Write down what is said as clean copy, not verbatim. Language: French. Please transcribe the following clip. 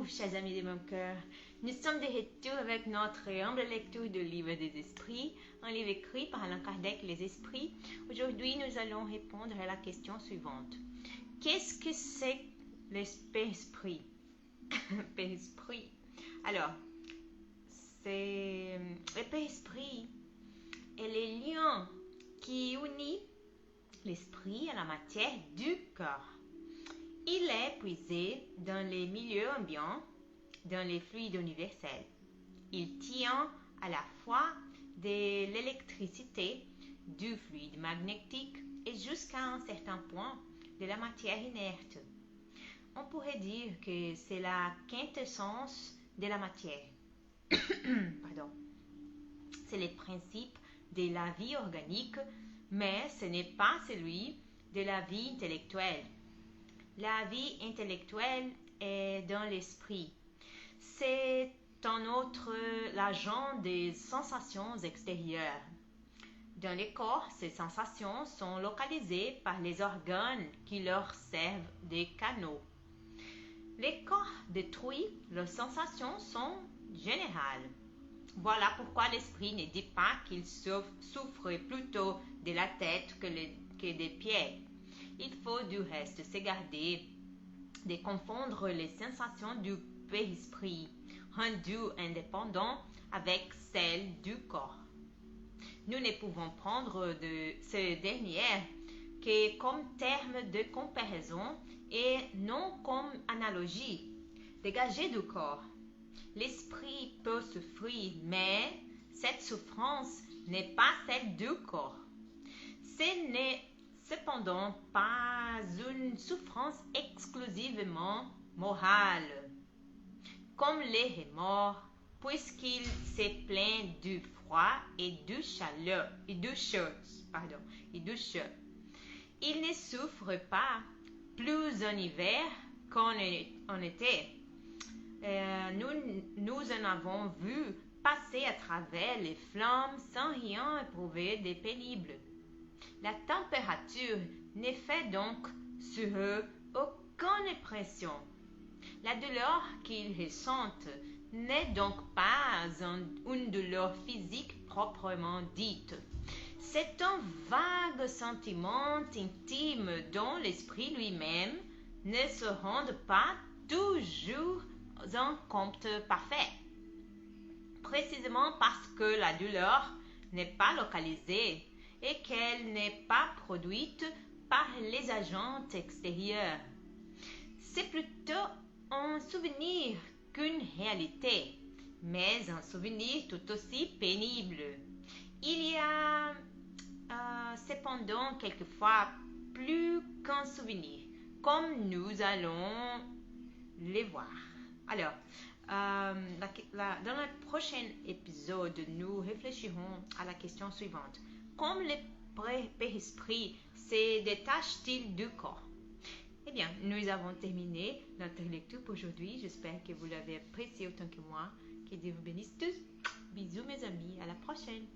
Bonjour, chers amis de mon cœur. Nous sommes de retour avec notre humble lecture du livre des esprits, un livre écrit par Allan Kardec, Les Esprits. Aujourd'hui, nous allons répondre à la question suivante. Qu'est-ce que c'est l'esprit? Esprit. Alors, c'est l'esprit est le lien qui unit l'esprit à la matière du corps. Il est puisé dans les milieux ambiants, dans les fluides universels. Il tient à la fois de l'électricité, du fluide magnétique et jusqu'à un certain point de la matière inerte. On pourrait dire que c'est la quintessence de la matière. Pardon. C'est le principe de la vie organique, mais ce n'est pas celui de la vie intellectuelle. La vie intellectuelle est dans l'esprit. C'est en outre l'agent des sensations extérieures. Dans le corps, ces sensations sont localisées par les organes qui leur servent de canaux. Les corps détruits, leurs sensations sont générales. Voilà pourquoi l'esprit ne dit pas qu'il souffre plutôt de la tête que des pieds. Il faut du reste se garder de confondre les sensations du périsprit, rendues indépendantes, avec celles du corps. Nous ne pouvons prendre de ces dernières que comme terme de comparaison et non comme analogie. Dégagée du corps. L'esprit peut souffrir, mais cette souffrance n'est pas celle du corps. Ce n'est cependant pas une souffrance exclusivement morale, comme les remords, puisqu'il se plaint du froid et du chaud. Il ne souffre pas plus en hiver qu'en été. Nous en avons vu passer à travers les flammes sans rien éprouver de pénible. La température ne fait donc sur eux aucune impression. La douleur qu'ils ressentent n'est donc pas une douleur physique proprement dite. C'est un vague sentiment intime dont l'esprit lui-même ne se rend pas toujours en compte parfait. Précisément parce que la douleur n'est pas localisée et qu'elle n'est pas produite par les agents extérieurs. C'est plutôt un souvenir qu'une réalité, mais un souvenir tout aussi pénible. Il y a cependant quelquefois plus qu'un souvenir, comme nous allons les voir. Alors, dans le prochain épisode, nous réfléchirons à la question suivante. Comme le périsprit se détache-t-il du corps? Eh bien, nous avons terminé notre lecture pour aujourd'hui. J'espère que vous l'avez apprécié autant que moi. Que Dieu vous bénisse tous. Bisous mes amis, à la prochaine.